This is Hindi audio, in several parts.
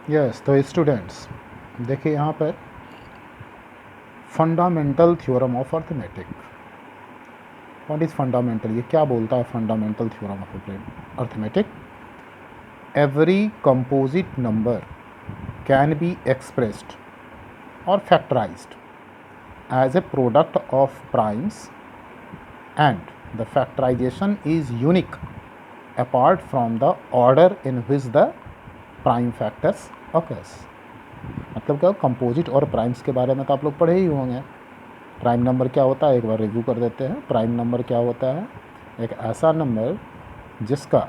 यस, तो स्टूडेंट्स देखिए यहाँ पर fundamental theorem of arithmetic. What is fundamental, ये क्या बोलता है fundamental theorem of arithmetic? Every composite number can be expressed और factorised as a product of primes, and the factorization is unique apart from the order in which the prime factors occurs। मतलब क्या, कंपोजिट और प्राइम्स के बारे में तो आप लोग पढ़े ही होंगे। प्राइम नंबर क्या होता है, एक बार रिव्यू कर देते हैं। प्राइम नंबर क्या होता है? एक ऐसा नंबर जिसका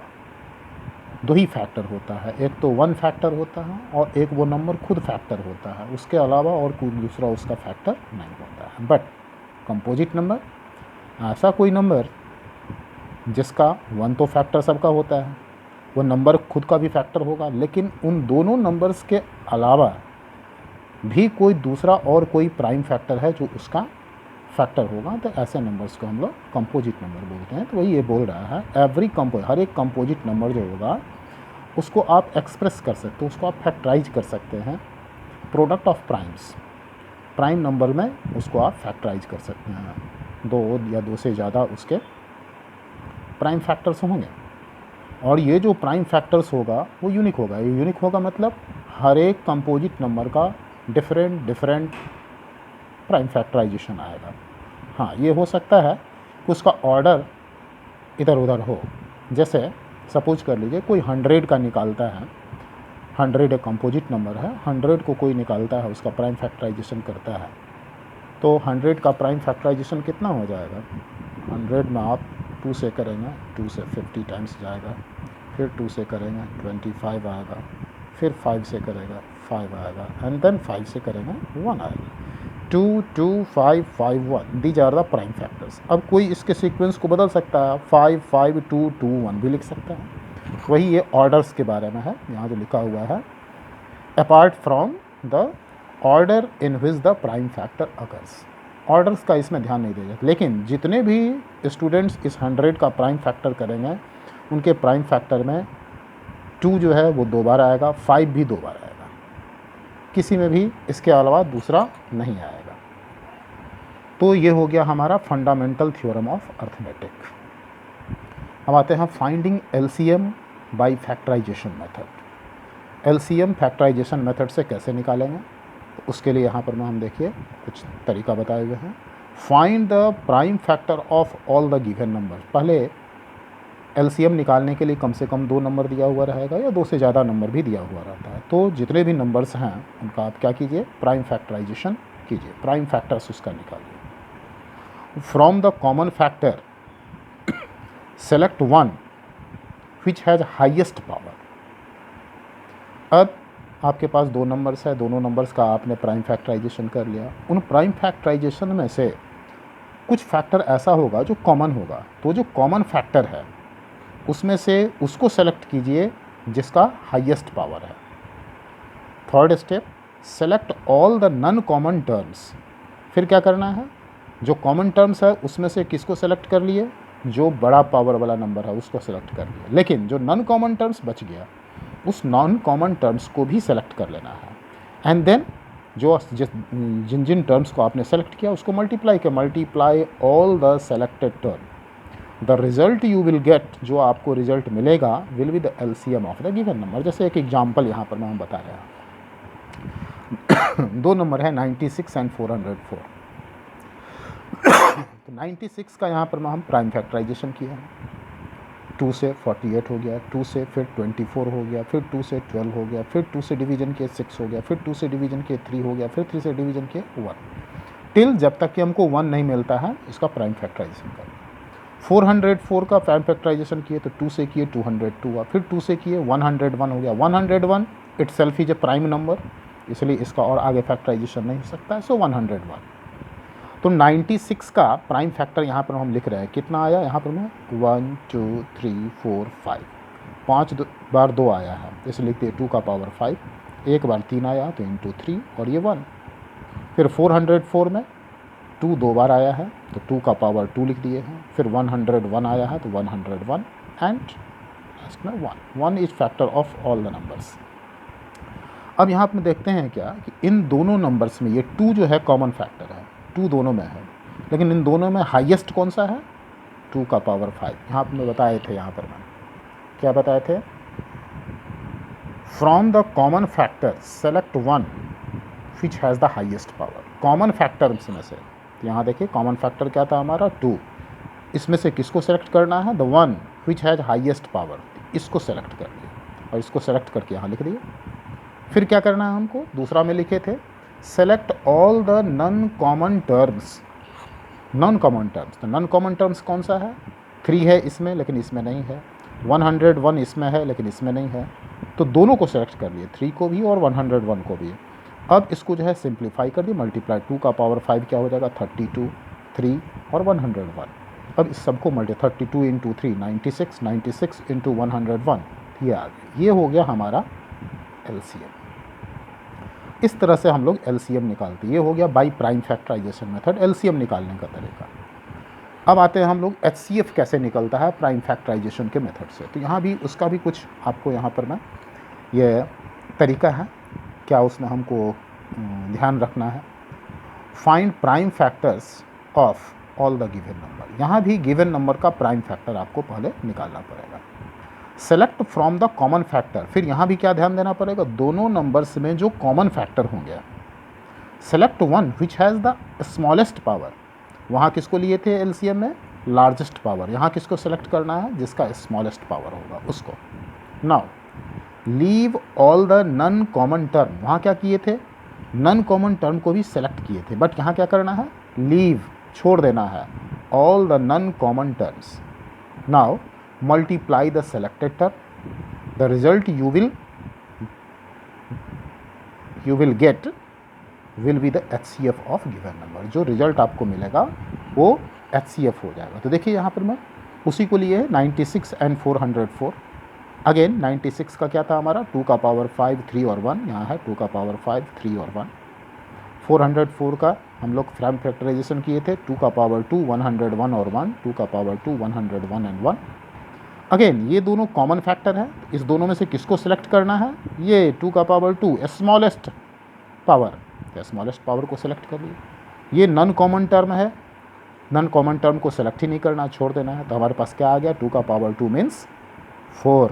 दो ही फैक्टर होता है, एक तो वन फैक्टर होता है और एक वो नंबर खुद फैक्टर होता है, उसके अलावा और कोई दूसरा उसका फैक्टर नहीं होता है। बट कंपोजिट नंबर ऐसा कोई नंबर जिसका वन तो फैक्टर सबका होता है, वो नंबर खुद का भी फैक्टर होगा, लेकिन उन दोनों नंबर्स के अलावा भी कोई दूसरा और कोई प्राइम फैक्टर है जो उसका फैक्टर होगा, तो ऐसे नंबर्स को हम लोग कंपोजिट नंबर बोलते हैं। तो वही ये बोल रहा है, हर एक कंपोजिट नंबर जो होगा उसको आप एक्सप्रेस कर सकते हो, उसको आप फैक्टराइज कर सकते हैं product of primes. Prime number में उसको आप फैक्टराइज कर सकते हैं, दो या दो से ज़्यादा उसके प्राइम फैक्टर्स होंगे, और ये जो प्राइम फैक्टर्स होगा वो यूनिक होगा। ये यूनिक होगा मतलब हर एक कंपोजिट नंबर का डिफरेंट प्राइम फैक्टराइजेशन आएगा। हाँ, ये हो सकता है कि उसका ऑर्डर इधर उधर हो। जैसे सपोज कर लीजिए कोई 100 का निकालता है, 100 एक कंपोजिट नंबर है, 100 को कोई निकालता है, उसका प्राइम फैक्टराइजेशन करता है, तो 100 का प्राइम फैक्टराइजेशन कितना हो जाएगा? 100 में आप 2 से करेंगे, 2 से 50 टाइम्स जाएगा, फिर 2 से करेंगे 25 आएगा, फिर 5 से करेगा 5 आएगा, एंड देन 5 से करेंगे 1 आएगा। 2 2 5 5 1, these are the prime factors. अब कोई इसके सीक्वेंस को बदल सकता है, 5 5 2 2 1 भी लिख सकता है। वही ये ऑर्डर्स के बारे में है, यहाँ जो लिखा हुआ है, apart from the order in which the prime factor occurs. Orders का इसमें ध्यान नहीं देगा, लेकिन जितने भी स्टूडेंट्स इस 100 का प्राइम फैक्टर करेंगे उनके प्राइम फैक्टर में 2 जो है वो 2 बार आएगा, 5 भी 2 बार आएगा, किसी में भी इसके अलावा दूसरा नहीं आएगा। तो ये हो गया हमारा फंडामेंटल थ्योरम ऑफ अर्थमेटिक। अब आते हैं finding LCM by factorization method. LCM factorization method से कैसे निकालेंगे, तो उसके लिए यहाँ पर हम देखिए कुछ तरीका बताए हुए हैं। Find the prime factor of all the given number. पहले एलसीएम निकालने के लिए कम से कम 2 नंबर दिया हुआ रहेगा या 2 से ज़्यादा नंबर भी दिया हुआ रहता है। तो जितने भी नंबर्स हैं उनका आप क्या कीजिए, प्राइम फैक्टराइजेशन कीजिए, प्राइम फैक्टर्स उसका निकालिए। From the common factor select one which has highest power. अब आपके पास 2 नंबर्स है, दोनों नंबर्स का आपने प्राइम फैक्टराइजेशन कर लिया। उन प्राइम फैक्टराइजेशन में से कुछ फैक्टर ऐसा होगा जो कॉमन होगा, तो जो कॉमन फैक्टर है उसमें से उसको सेलेक्ट कीजिए जिसका हाईएस्ट पावर है। Third step, select all the non common terms. फिर क्या करना है, जो कॉमन टर्म्स है उसमें से किसको सेलेक्ट कर लिए, जो बड़ा पावर वाला नंबर है उसको सेलेक्ट कर लिया, लेकिन जो नॉन कॉमन टर्म्स बच गया उस नॉन कॉमन टर्म्स को भी सेलेक्ट कर लेना है। एंड देन जो जिन जिन टर्म्स को आपने सेलेक्ट किया उसको multiply all the selected term. The result you will get, जो आपको रिजल्ट मिलेगा, will be the LCM of the given number. जैसे एक एग्जांपल यहाँ पर मैं बता रहा हूँ। 2 नंबर है 96 एंड 404। तो 96 का यहाँ पर हम प्राइम फैक्टराइजेशन किया, 2 से 48 हो गया, 2 से फिर 24 हो गया, फिर 2 से 12 हो गया, फिर 2 से डिवीजन के 6 हो गया, फिर 2 से डिवीजन के 3 हो गया, फिर 3 से डिवीजन के 1, टिल जब तक कि हमको 1 नहीं मिलता है इसका प्राइम फैक्टराइजेशन करना। 404 का प्राइम फैक्टराइजेशन किए तो 2 से किए 202 हुआ, फिर 2 से किए 101 हो गया। 101 it self is a prime number, इसलिए इसका और आगे फैक्टराइजेशन नहीं हो सकता है, सो 101। तो 96 का प्राइम फैक्टर यहाँ पर हम लिख रहे हैं, कितना आया यहाँ पर मैं 1 2 3 4 5, 5 बार 2 आया है, इसे लिखते हैं 2 का पावर 5, एक बार 3 आया तो इंटू 3 और ये 1। फिर 404 में 2 2 बार आया है तो 2 का पावर 2 लिख दिए हैं, फिर 101 आया है तो 101 एंड लास्ट में 1 is factor of all the numbers. अब यहाँ पर देखते हैं क्या कि इन दोनों नंबर्स में ये 2 जो है कॉमन फैक्टर है, 2 दोनों में है, लेकिन इन दोनों में हाईएस्ट कौन सा है, 2 का पावर 5। यहाँ पर बताए थे, यहाँ पर मैंने क्या बताए थे, from the common factor select one which has the highest power. Common factors में से, तो यहाँ देखिए कॉमन फैक्टर क्या था हमारा 2, इसमें से किसको सेलेक्ट करना है, the one which has highest power, इसको सेलेक्ट कर लिया और इसको सेलेक्ट करके यहाँ लिख दिए। फिर क्या करना है हमको, दूसरा में लिखे थे select all the non common terms. Non common terms, तो नॉन कॉमन टर्म्स कौन सा है, 3 है इसमें लेकिन इसमें नहीं है, 101 इसमें है लेकिन इसमें नहीं है, तो दोनों को सेलेक्ट कर लिए, 3 को भी और 101 को भी। अब इसको जो है सिंप्लीफाई कर दिए, मल्टीप्लाई 2 का पावर 5 क्या हो जाएगा, 32, 3 और 101। अब इस सबको मल्टी 32 इंटू 3 96, 96 इंटू 101, ये आ गया, ये हो गया हमारा एलसीएम। इस तरह से हम लोग एलसीएम निकालते हैं। ये हो गया by prime factorization method LCM निकालने का तरीका। अब आते हैं हम लोग एचसीएफ कैसे निकलता है प्राइम फैक्टराइजेशन के मेथड से। तो यहाँ भी उसका भी कुछ आपको यहाँ पर मैं ये तरीका है, क्या उसमें हमको ध्यान रखना है। Find prime factors of all the given number. यहाँ भी गिवन नंबर का प्राइम फैक्टर आपको पहले निकालना पड़ेगा। Select from the common factor, फिर यहाँ भी क्या ध्यान देना पड़ेगा, दोनों नंबर्स में जो कॉमन फैक्टर होंगे। Select one which has the smallest power, वहाँ किसको लिए थे एलसीएम में, लार्जेस्ट पावर। यहाँ किसको सेलेक्ट करना है, जिसका स्मॉलेस्ट पावर होगा उसको। Now leave all the non common term, वहाँ क्या किए थे, नॉन कॉमन टर्म को भी सेलेक्ट किए थे, बट यहाँ क्या करना है, लीव छोड़ देना है all the non common terms. Now multiply the selected term, the result you will get will be the HCF of given number। जो रिजल्ट आपको मिलेगा वो HCF हो जाएगा। तो देखिए यहाँ पर मैं उसी को लिए 96 एंड 404। अगेन 96 का क्या था हमारा, 2 का पावर 5 3 और 1, यहाँ है 2 का पावर 5 3 और 1। 404 का हम लोग प्राइम फैक्टराइजेशन किए थे, 2 का पावर 2 101 और 1, 2 का पावर 2 101 एंड 1। अगेन ये दोनों कॉमन फैक्टर है, इस दोनों में से किसको सेलेक्ट करना है, ये 2 का power 2 smallest power, smallest power को सेलेक्ट कर लिए। ये नॉन कॉमन टर्म है, नॉन कॉमन टर्म को सेलेक्ट ही नहीं करना, छोड़ देना है। तो हमारे पास क्या आ गया, 2 का पावर 2 मीन्स 4,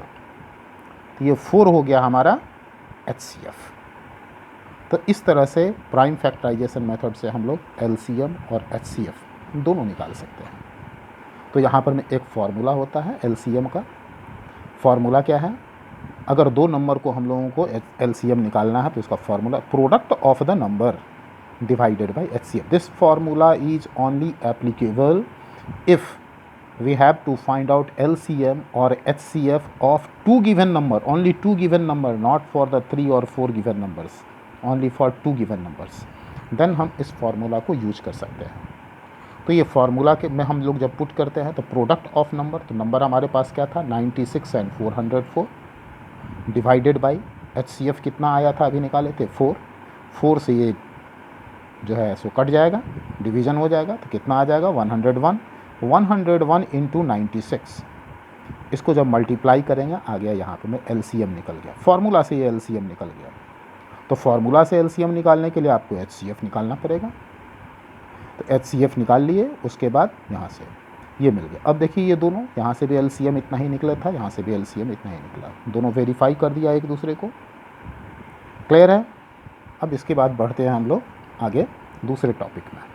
तो ये 4 हो गया हमारा HCF। तो इस तरह से प्राइम फैक्टराइजेशन मेथड से हम लोग LCM और HCF दोनों निकाल सकते हैं। तो यहाँ पर में एक फार्मूला होता है LCM का। फार्मूला क्या है, अगर दो नंबर को हम लोगों को LCM निकालना है तो इसका formula product of the number divided by HCF। This formula is only applicable if we have to find out LCM or HCF of 2 given number, only 2 given number, not for the 3 or 4 given numbers, only for 2 given numbers, then हम इस फार्मूला को यूज कर सकते हैं। तो ये फार्मूला के में हम लोग जब पुट करते हैं तो प्रोडक्ट ऑफ नंबर, तो नंबर हमारे पास क्या था 96 एंड 404 डिवाइडेड बाय HCF कितना आया था अभी निकाले थे 4, 4 से ये जो है सो कट जाएगा, डिवीज़न हो जाएगा, तो कितना आ जाएगा 101, 101 इंटू 96। इसको जब मल्टीप्लाई करेंगे आ गया यहाँ पे में LCM निकल गया, फार्मूला से ये LCM निकल गया। तो फार्मूला से LCM निकालने के लिए आपको HCF निकालना पड़ेगा। तो HCF निकाल लिए, उसके बाद यहाँ से ये मिल गया। अब देखिए ये दोनों, यहाँ से भी LCM इतना ही निकला था, यहाँ से भी LCM इतना ही निकला, दोनों वेरीफाई कर दिया एक दूसरे को। क्लियर है। अब इसके बाद बढ़ते हैं हम लोग आगे दूसरे टॉपिक में।